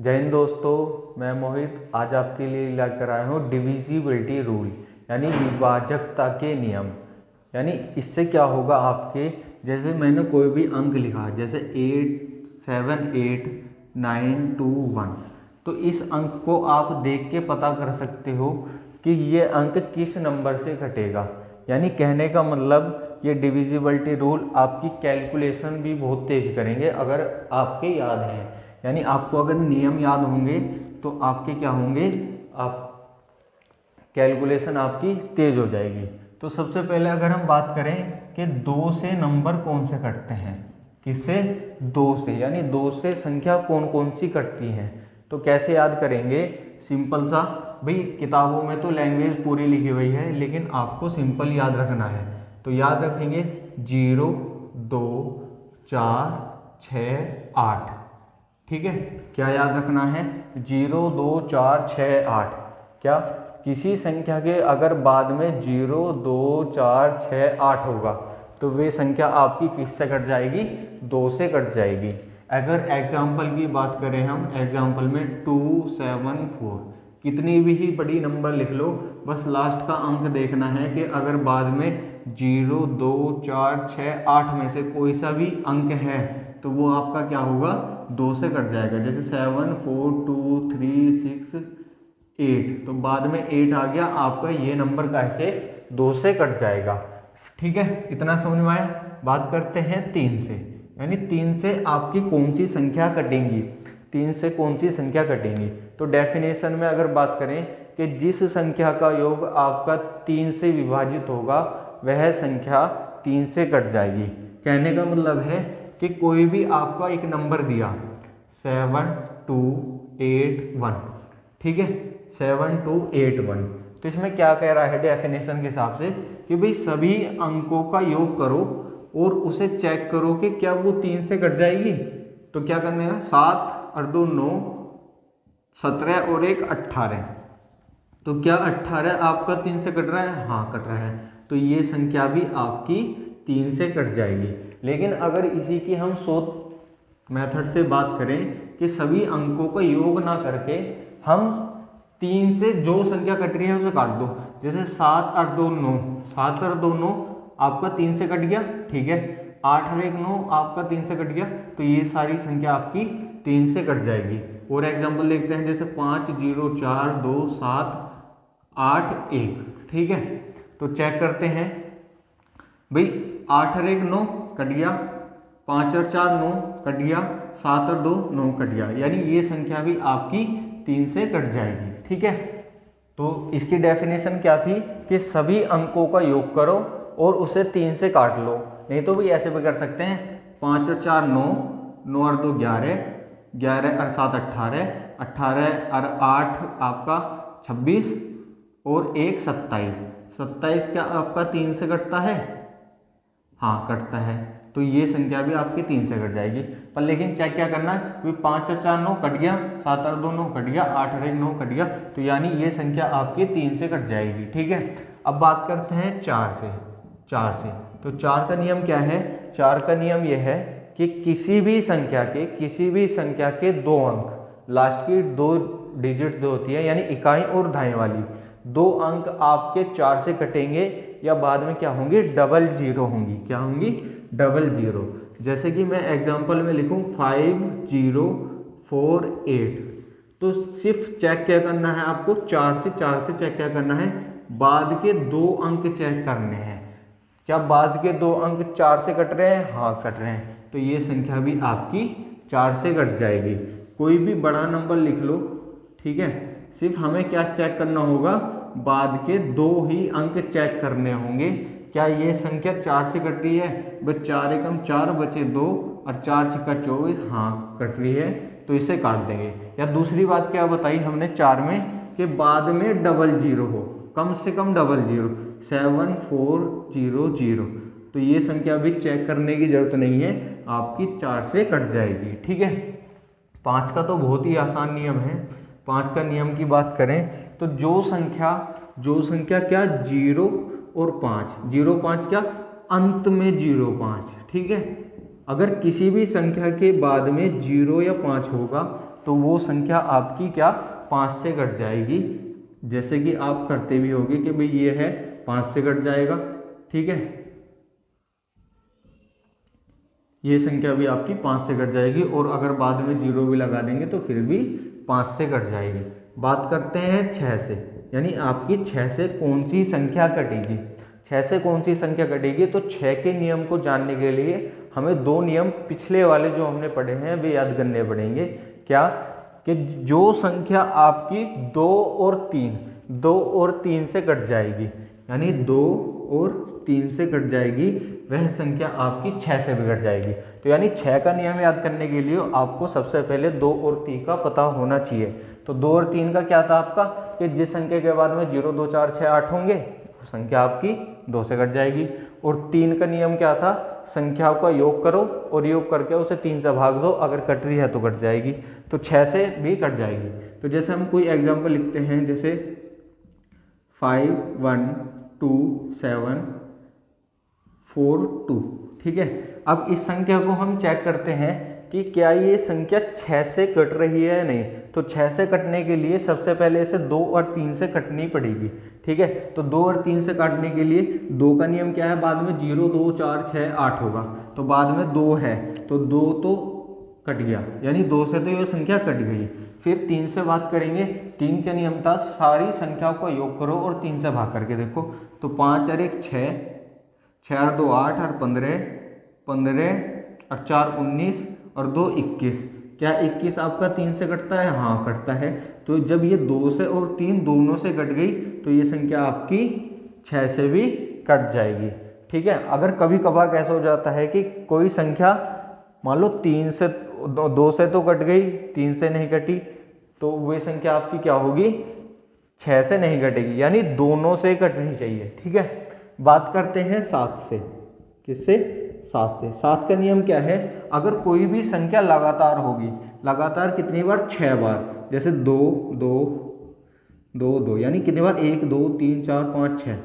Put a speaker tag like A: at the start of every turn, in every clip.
A: जय हिंद दोस्तों, मैं मोहित आज आपके लिए लेकर आया हूँ डिविजिबिलिटी रूल यानी विभाजकता के नियम। यानी इससे क्या होगा आपके, जैसे मैंने कोई भी अंक लिखा जैसे 8 7 8 9 2 1, तो इस अंक को आप देख के पता कर सकते हो कि ये अंक किस नंबर से घटेगा। यानी कहने का मतलब ये डिविजिबिलिटी रूल आपकी कैलकुलेशन भी बहुत तेज करेंगे अगर आपके याद हैं। यानी आपको अगर नियम याद होंगे तो आपके क्या होंगे, आप कैलकुलेशन आपकी तेज हो जाएगी। तो सबसे पहले अगर हम बात करें कि 2 से नंबर कौन से कटते हैं, किससे, 2 से, यानी 2 से संख्या कौन कौन सी कटती हैं, तो कैसे याद करेंगे। सिंपल सा, भाई किताबों में तो लैंग्वेज पूरी लिखी हुई है लेकिन आपको सिंपल याद रखना है। तो याद रखेंगे 0 2 4 6 8। ठीक है, क्या याद रखना है, 0 2 4 6 8। क्या किसी संख्या के अगर बाद में 0 2 4 6 8 होगा तो वे संख्या आपकी किससे कट जाएगी, 2 से कट जाएगी। अगर एग्जाम्पल की बात करें हम, एग्जाम्पल में 2 7 4, कितनी भी बड़ी नंबर लिख लो, बस लास्ट का अंक देखना है कि अगर बाद में 0 2 4 6 8 में से कोई सा भी अंक है तो वो आपका क्या होगा, 2 से कट जाएगा। जैसे 7 4 2 3 6 8, तो बाद में 8 आ गया आपका, ये नंबर कैसे 2 से कट जाएगा। ठीक है, इतना समझ में आया। बात करते हैं 3 से, यानी 3 से आपकी कौन सी संख्या कटेंगी, 3 से कौन सी संख्या कटेंगी। तो डेफिनेशन में अगर बात करें कि जिस संख्या का योग आपका 3 से विभाजित होगा वह संख्या 3 से कट जाएगी। कहने का मतलब है कि कोई भी आपका एक नंबर दिया 7 2 8 1, ठीक है, 7 2 8 1, तो इसमें क्या कह रहा है डेफिनेशन के हिसाब से कि भाई सभी अंकों का योग करो और उसे चेक करो कि क्या वो 3 से कट जाएगी। तो क्या करने का, 7 और 2 9 17 और 1 18, तो क्या 18 आपका 3 से कट रहा है, हाँ कट रहा है, तो ये संख्या भी आपकी 3 से कट जाएगी। लेकिन अगर इसी की हम मेथड से बात करें कि सभी अंकों का योग ना करके हम 3 से जो संख्या कट रही है उसे काट दो, जैसे 7 और 2 9, 7 और 2 9 आपका 3 से कट गया, ठीक है, 8 और 1 9 आपका 3 से कट गया, तो ये सारी संख्या आपकी 3 से कट जाएगी। और एग्जांपल देखते हैं, जैसे 5 0 4 2 7 8 1, ठीक है, तो चेक करते हैं भाई, 8 और 1 9 कट गया, 5 और 4 9 कट गया, 7 और 2 9 कट गया, यानी ये संख्या भी आपकी 3 से कट जाएगी। ठीक है, तो इसकी डेफिनेशन क्या थी कि सभी अंकों का योग करो और उसे 3 से काट लो। नहीं तो भी ऐसे भी कर सकते हैं, 5 और 4 9, 9 और 2 11, 11 और 7 18, 18 और 8 आपका 26 और 1 27, 27 क्या आपका 3 से कटता है, हाँ कटता है, तो ये संख्या भी आपकी 3 से कट जाएगी। पर लेकिन चेक क्या करना है, क्योंकि 5 और 4 9 कट गया, 7 और 2 9 कट गया, 8 और 1 9 कट गया, तो यानी ये संख्या आपकी 3 से कट जाएगी। ठीक है, अब बात करते हैं 4 से। तो 4 का नियम क्या है, 4 का नियम यह है कि किसी भी संख्या के 2 अंक, लास्ट की 2 डिजिट जो होती है यानी इकाई और दाएं वाली 2 अंक आपके 4 से कटेंगे या बाद में क्या होंगी, डबल जीरो होंगी। क्या होंगी, डबल जीरो। जैसे कि मैं एग्जांपल में लिखूं 5 0 4 8, तो सिर्फ चेक क्या करना है आपको, 4 से चेक क्या करना है, बाद के 2 अंक चेक करने हैं। क्या बाद के 2 अंक 4 से कट रहे हैं, हाँ कट रहे हैं, तो ये संख्या भी आपकी 4 से कट जाएगी। कोई भी बड़ा नंबर लिख लो, ठीक है, सिर्फ हमें क्या चेक करना होगा, बाद के 2 ही अंक चेक करने होंगे। क्या ये संख्या 4 से कट रही है, बस 4 एकम 4 बचे 2 और 4 छक्का 24, हाँ कट रही है, तो इसे काट देंगे। या दूसरी बात क्या बताई हमने 4 में, कि बाद में डबल जीरो हो, कम से कम डबल जीरो, 7 4 0 0, तो ये संख्या भी चेक करने की जरूरत नहीं है, आपकी 4 से कट जाएगी। ठीक है, 5 का तो बहुत ही आसान नियम है। 5 का नियम की बात करें तो जो संख्या क्या, 0 और 5, 0 5 क्या, अंत में 0 5, ठीक है, अगर किसी भी संख्या के बाद में 0 या 5 होगा तो वो संख्या आपकी क्या 5 से कट जाएगी। जैसे कि आप करते भी होगे कि भाई ये है 5 से कट जाएगा, ठीक है, ये संख्या भी आपकी 5 से कट जाएगी, और अगर बाद में 0 भी लगा देंगे तो फिर भी 5 से कट जाएगी। बात करते हैं 6 से, यानी आपकी 6 से कौन सी संख्या कटेगी। 6 से कौन सी संख्या कटेगी, तो 6 के नियम को जानने के लिए हमें 2 नियम पिछले वाले जो हमने पढ़े हैं वे याद करने पड़ेंगे। क्या कि जो संख्या आपकी 2 और 3 से कट जाएगी, यानी 2 और 3 से कट जाएगी, वह संख्या आपकी 6 से भी कट जाएगी। तो यानी 6 का नियम याद करने के लिए आपको सबसे पहले 2 और 3 का पता होना चाहिए। तो 2 और 3 का क्या था आपका, कि जिस संख्या के बाद में 0 2 4 6 8 होंगे वो संख्या आपकी 2 से कट जाएगी। और 3 का नियम क्या था, संख्याओं का योग करो और योग करके उसे 3 से भाग दो, अगर कट रही है तो कट जाएगी। तो 6 से भी कट जाएगी। तो जैसे हम कोई एग्जाम्पल लिखते हैं, जैसे 5 1 2 7 4 2, ठीक है। अब इस संख्या को हम चेक करते हैं कि क्या ये संख्या 6 से कट रही है या नहीं। तो 6 से कटने के लिए सबसे पहले इसे 2 और 3 से कटनी पड़ेगी, ठीक है। तो 2 और 3 से काटने के लिए 2 का नियम क्या है, बाद में 0 2 4 6 8 होगा, तो बाद में 2 है तो 2 तो कट गया, यानी 2 से तो ये संख्या कट गई। फिर 3 से बात करेंगे, 3 का नियम था सारी संख्याओं का योग करो और 3 से भाग करके देखो। तो 5 और 1 6, 6 और 2 8 और 15, 15 और 4 19 और 2 21। क्या 21 आपका 3 से कटता है? हाँ कटता है। तो जब ये 2 से और 3 दोनों से कट गई तो ये संख्या आपकी 6 से भी कट जाएगी, ठीक है। अगर कभी कभार कैसा हो जाता है कि कोई संख्या मान लो 3 से 2 से तो कट गई, 3 से नहीं कटी, तो वही संख्या आपकी क्या होगी, 6 से नहीं कटेगी, यानी दोनों से कटनी चाहिए, ठीक है। बात करते हैं 7 से। किससे? 7 से। 7 का नियम क्या है, अगर कोई भी संख्या लगातार होगी, लगातार कितनी बार? 6 बार। जैसे 2 2 2 2, यानी कितनी बार? 1 2 3 4 5 6,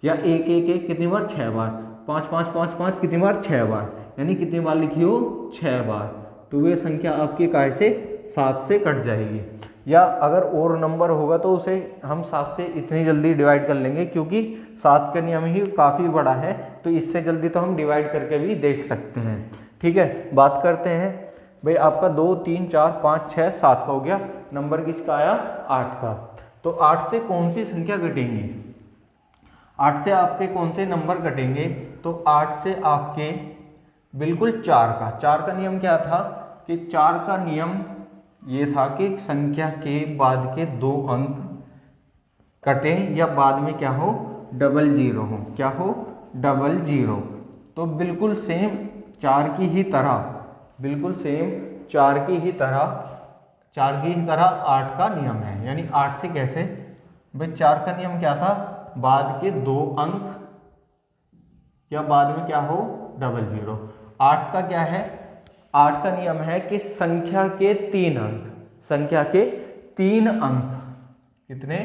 A: या 1 1 1 कितनी बार? 6 बार। 5 5 5 5 कितनी बार? 6 बार, यानी कितनी बार लिखी हो? 6 बार। तो वे संख्या आपकी काय से? 7 से कट जाएगी। या अगर और नंबर होगा तो उसे हम 7 से इतनी जल्दी डिवाइड कर लेंगे, क्योंकि 7 का नियम ही काफ़ी बड़ा है, तो इससे जल्दी तो हम डिवाइड करके भी देख सकते हैं, ठीक है। बात करते हैं भाई, आपका 2 3 4 5 6 7 का हो गया, नंबर किसका आया? 8 का। तो 8 से कौन सी संख्या कटेंगी? 8 से आपके कौन से नंबर कटेंगे? तो 8 से आपके बिल्कुल 4 का। 4 का नियम क्या था कि 4 का नियम ये था कि संख्या के बाद के 2 अंक कटें या बाद में क्या हो? डबल जीरो हो। क्या हो? Double zero. तो बिल्कुल सेम 4 की ही तरह, बिल्कुल सेम 4 की ही तरह 8 का नियम है। यानी 8 से कैसे भाई? 4 का नियम क्या था? बाद के 2 अंक या बाद में क्या हो? Double zero. 8 का क्या है? 8 का नियम है कि संख्या के 3 अंक, संख्या के 3 अंक, कितने?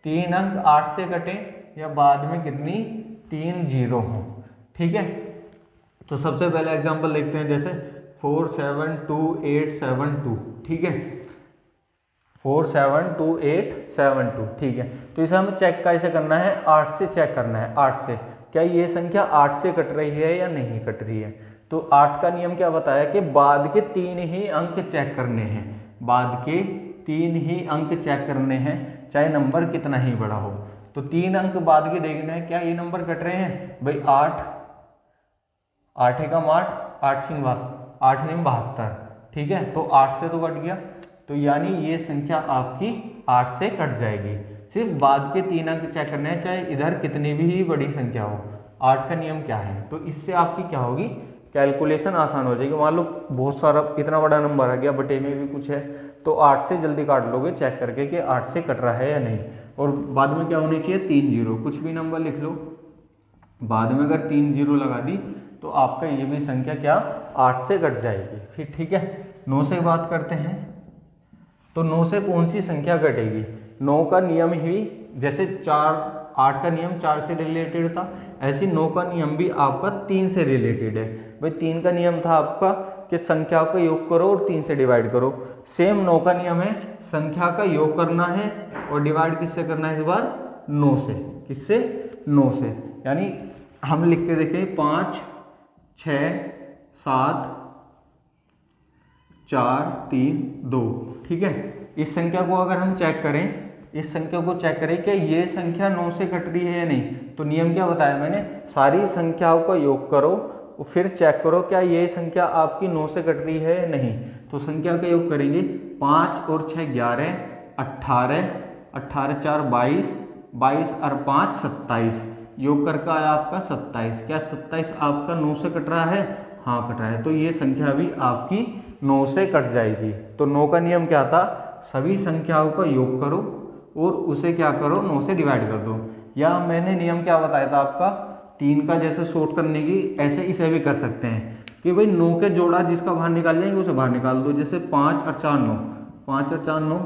A: 3 अंक 8 से कटे या बाद में कितनी? 3 जीरो हो, ठीक है। तो सबसे पहले एग्जांपल देखते हैं, जैसे 4 7 2 8 7 2, ठीक है। 4 7 2 8 7 2, ठीक है। तो इसे हमें चेक कैसे करना है? 8 से चेक करना है। 8 से क्या ये संख्या 8 से कट रही है या नहीं कट रही है? तो 8 का नियम क्या बताया कि बाद के 3 ही अंक चेक करने हैं, बाद के 3 ही अंक चेक करने हैं, चाहे नंबर कितना ही बड़ा हो। तो 3 अंक बाद के देखना है, क्या ये नंबर कट रहे हैं? भाई 8 8 एकम 8, 8 9 72, ठीक है। तो 8 से तो कट गया, तो यानी ये संख्या आपकी 8 से कट जाएगी। सिर्फ बाद के 3 अंक चेक करने हैं, चाहे इधर कितनी भी बड़ी संख्या हो। 8 का नियम क्या है? तो इससे आपकी क्या होगी? कैलकुलेशन आसान हो जाएगी। मान लो बहुत सारा इतना बड़ा नंबर आ गया, बटे में भी कुछ है, तो 8 से जल्दी काट लोगे चेक करके कि 8 से कट रहा है या नहीं। और बाद में क्या होनी चाहिए? 3 जीरो। कुछ भी नंबर लिख लो, बाद में अगर 3 जीरो लगा दी तो आपका ये भी संख्या क्या? 8 से कट जाएगी। फिर ठीक है, 9 से बात करते हैं। तो 9 से कौन सी संख्या कटेगी? 9 का नियम ही जैसे 8 का नियम 4 से रिलेटेड था, ऐसे 9 का नियम भी आपका 3 से रिलेटेड है। भाई 3 का नियम था आपका कि संख्या का योग करो और 3 से डिवाइड करो। सेम 9 का नियम है, संख्या का योग करना है और डिवाइड किससे करना है इस बार? 9 से। किससे? 9 से। यानी हम लिख के देखें 5 6 7 4 3 2। ठीक है, इस संख्या को अगर हम चेक करें, इस संख्या को चेक करें कि ये संख्या 9 से कट रही है या नहीं, तो नियम क्या बताया मैंने? सारी संख्याओं का योग करो और फिर चेक करो क्या ये संख्या आपकी 9 से कट रही है या नहीं। तो संख्या का योग करेंगे, 5 और 6 11, 18, 18 4 22, 22 और 5 27, योग करके आया आपका 27। क्या 27 आपका 9 से कट रहा है? हाँ कट रहा है, तो ये संख्या भी आपकी 9 से कट जाएगी। तो 9 का नियम क्या था? सभी संख्याओं का योग करो और उसे क्या करो? 9 से डिवाइड कर दो। या मैंने नियम क्या बताया था आपका? 3 का जैसे शॉर्ट करने की, ऐसे इसे भी कर सकते हैं कि भाई 9 के जोड़ा जिसका बाहर निकाल जाएंगे उसे बाहर निकाल दो। जैसे 5 और 4 9, 5 और 4 9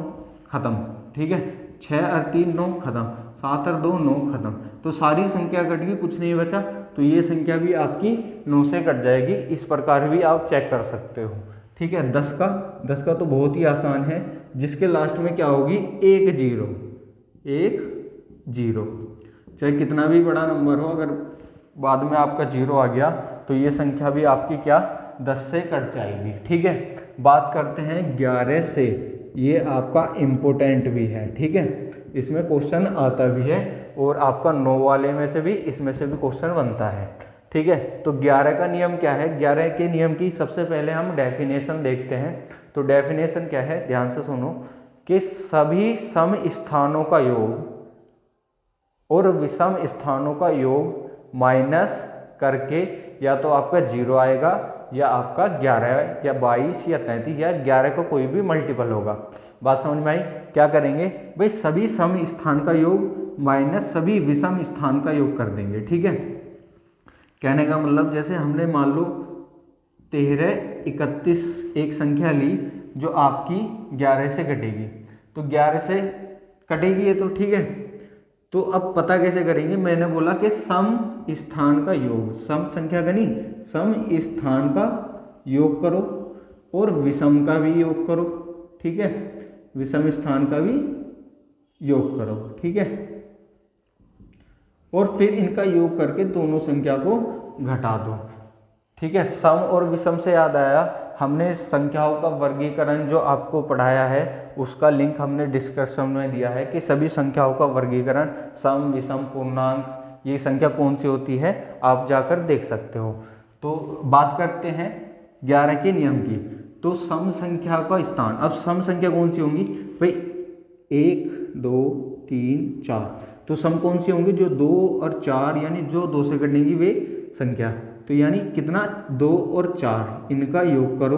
A: खत्म। ठीक है, 6 और 3 9 खत्म, 7 और 2 9 खत्म। तो सारी संख्या कट गई, कुछ नहीं बचा, तो ये संख्या भी आपकी 9 से कट जाएगी। इस प्रकार भी आप चेक कर सकते हो। ठीक है, 10 का तो बहुत ही आसान है, जिसके लास्ट में क्या होगी? 1 0, 1 0। चाहे कितना भी बड़ा नंबर हो, अगर बाद में आपका 0 आ गया तो ये संख्या भी आपकी क्या? 10 से कट जाएगी। ठीक है, बात करते हैं 11 से। ये आपका इम्पोर्टेंट भी है। ठीक है, इसमें क्वेश्चन आता भी है और आपका 9 वाले में से भी, इसमें से भी क्वेश्चन बनता है। ठीक है, तो 11 का नियम क्या है? 11 के नियम की सबसे पहले हम डेफिनेशन देखते हैं। तो डेफिनेशन क्या है? ध्यान से सुनो कि सभी सम स्थानों का योग और विषम स्थानों का योग माइनस करके या तो आपका 0 आएगा या आपका 11 या 22 या 33 या 11 का कोई भी मल्टीपल होगा। बात समझ में आई? क्या करेंगे भाई? सभी सम स्थान का योग माइनस सभी विषम स्थान का योग कर देंगे। ठीक है, कहने का मतलब जैसे हमने मान लो 13 31 एक संख्या ली जो आपकी 11 से कटेगी, तो 11 से कटेगी ये तो। ठीक है, तो अब पता कैसे करेंगे? मैंने बोला कि सम स्थान का योग, सम संख्या का नहीं, सम स्थान का योग करो और विषम का भी योग करो। ठीक है, विषम स्थान का भी योग करो। ठीक है, और फिर इनका योग करके दोनों संख्या को घटा दो। ठीक है, सम और विषम से याद आया, हमने संख्याओं का वर्गीकरण जो आपको पढ़ाया है उसका लिंक हमने डिस्क्रिप्शन में दिया है कि सभी संख्याओं का वर्गीकरण, सम विषम पूर्णांक, ये संख्या कौन सी होती है आप जाकर देख सकते हो। तो बात करते हैं 11 के नियम की। तो सम संख्या का स्थान, अब सम संख्या कौन सी होंगी भाई? 1 2 3 4। तो सम कौन सी होंगी? जो 2 और 4 यानी जो 2 से कटेंगी वे संख्या। तो यानी कितना? 2 और 4 इनका योग करो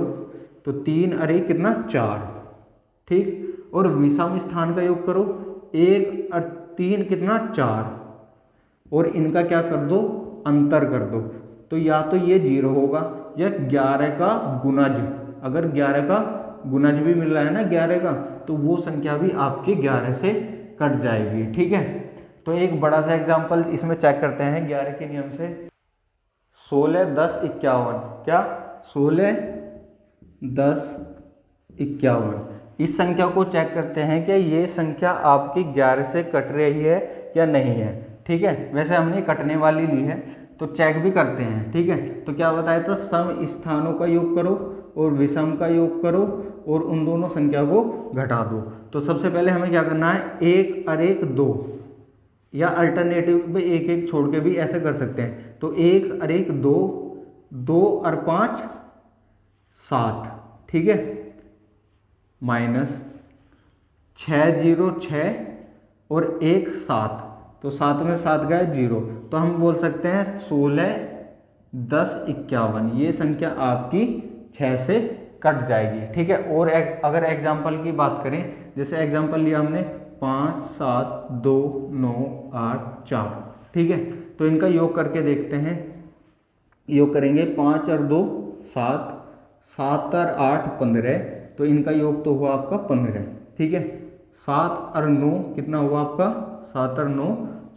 A: तो 3 और 1 कितना? 4। ठीक, और विषम स्थान का योग करो, 1 और 3 कितना? 4, और इनका क्या कर दो? अंतर कर दो। तो या तो ये 0 होगा या 11 का गुणज, अगर 11 का गुणज भी मिल रहा है ना 11 का, तो वो संख्या भी आपके 11 से कट जाएगी। ठीक है, तो एक बड़ा सा एग्जांपल इसमें चेक करते हैं 11 के नियम से। 16 10 51। क्या? 16 10 51। इस संख्या को चेक करते हैं कि ये संख्या आपकी 11 से कट रही है या नहीं है। ठीक है, वैसे हमने कटने वाली ली है तो चेक भी करते हैं। ठीक है, तो क्या बताया था? सम स्थानों का योग करो और विषम का योग करो और उन दोनों संख्या को घटा दो। तो सबसे पहले हमें क्या करना है? 1 और 1 2, या अल्टरनेटिव में 1 1 छोड़ के भी ऐसे कर सकते हैं। तो 1 और 1 2, 2 और 5 7। ठीक है, माइनस 6 0 6 और 1 7। तो 7 में 7 गए 0, तो हम बोल सकते हैं 16 10 51। ये संख्या आपकी 6 से कट जाएगी। ठीक है, और अगर एग्जाम्पल की बात करें, जैसे एग्जाम्पल लिया हमने 5 7 2 9 8 4। ठीक है, तो इनका योग करके देखते हैं। योग करेंगे 5 और 2 7, 7 और 8 15, तो इनका योग तो हुआ आपका 15। ठीक है, 7 और 9 कितना हुआ आपका? 7 और 9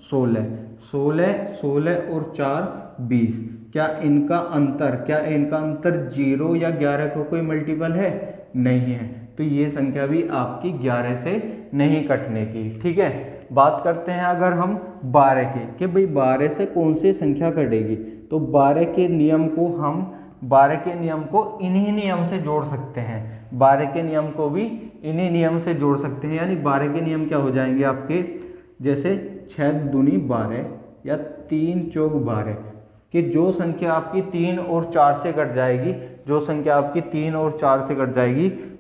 A: 16, 16 16 और 4 20। क्या इनका अंतर 0 या 11 का कोई मल्टीपल है? नहीं है। तो ये संख्या भी आपकी 11 से नहीं कटने की। ठीक है, बात करते हैं अगर हम 12 की, कि भाई 12 से कौन सी संख्या कटेगी। तो 12 के नियम को इन्हीं नियम से जोड़ सकते हैं। 12 के नियम को भी इन्हीं नियम से जोड़ सकते हैं। यानी 12 के नियम क्या हो जाएंगे आपके, जैसे 6 दूनी 12 या 3 चौक 12, कि जो संख्या आपकी 3 और 4 से कट जाएगी,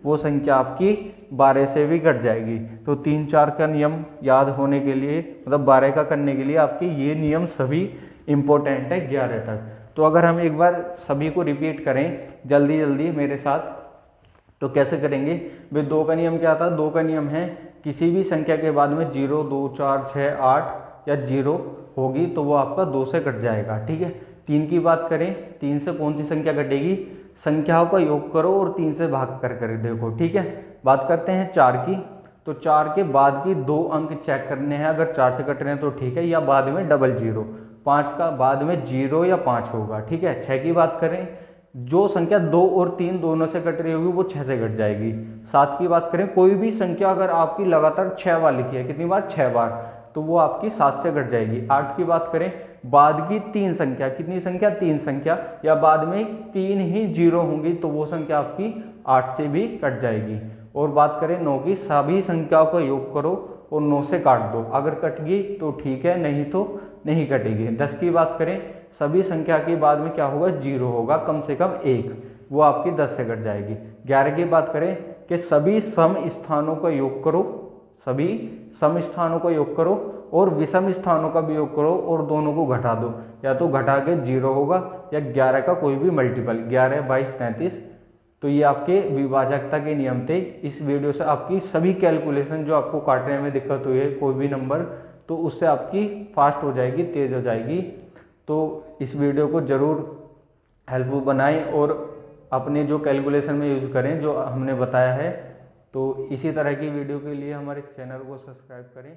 A: वो संख्या आपकी 12 से भी कट जाएगी। तो 3 4 का नियम याद होने के लिए, मतलब 12 का करने के लिए आपके ये नियम सभी इम्पोर्टेंट है 11 तक। तो अगर हम एक बार सभी को रिपीट करें जल्दी जल्दी मेरे साथ, तो कैसे करेंगे भाई। 2 का नियम क्या था? 2 का नियम है किसी भी संख्या के बाद में 0 2 4 6 8 या 0 होगी तो वो आपका 2 से कट जाएगा। ठीक है, 3 की बात करें, 3 से कौन सी संख्या कटेगी? संख्याओं का योग करो और 3 से भाग कर देखो। ठीक है, बात करते हैं 4 की। तो 4 के बाद की 2 अंक चेक करने हैं, अगर 4 से कट रहे हैं तो ठीक है, या बाद में डबल 0। 5 का बाद में 0 या 5 होगा। ठीक है, 6 की बात करें, जो संख्या 2 और 3 दोनों से कट रही होगी वो 6 से कट जाएगी। 7 की बात करें, कोई भी संख्या अगर आपकी लगातार 6 बार लिखी है, कितनी बार? 6 बार, तो वो आपकी 7 से कट जाएगी। 8 की बात करें, बाद की 3 संख्या, कितनी संख्या? 3 संख्या, या बाद में 3 ही 0 होंगी तो वो संख्या आपकी 8 से भी कट जाएगी। और बात करें 9 की, सभी संख्याओं का योग करो और 9 से काट दो, अगर कट गई तो ठीक है, नहीं तो नहीं कटेगी। 10 की बात करें, सभी संख्या के बाद में क्या होगा? 0 होगा, कम से कम 1, वो आपकी 10 से कट जाएगी। 11 की बात करें कि सभी सम स्थानों का योग करो, और विषम स्थानों का भी योग करो और दोनों को घटा दो, या तो घटा के 0 होगा या 11 का कोई भी मल्टीपल, 11 22 33। तो ये आपके विभाजकता के नियम थे। इस वीडियो से आपकी सभी कैलकुलेशन जो आपको काटने में दिक्कत हुई है कोई भी नंबर, तो उससे आपकी फास्ट हो जाएगी, तेज हो जाएगी। तो इस वीडियो को ज़रूर हेल्पफुल बनाएं और अपने जो कैलकुलेशन में यूज़ करें जो हमने बताया है। तो इसी तरह की वीडियो के लिए हमारे चैनल को सब्सक्राइब करें।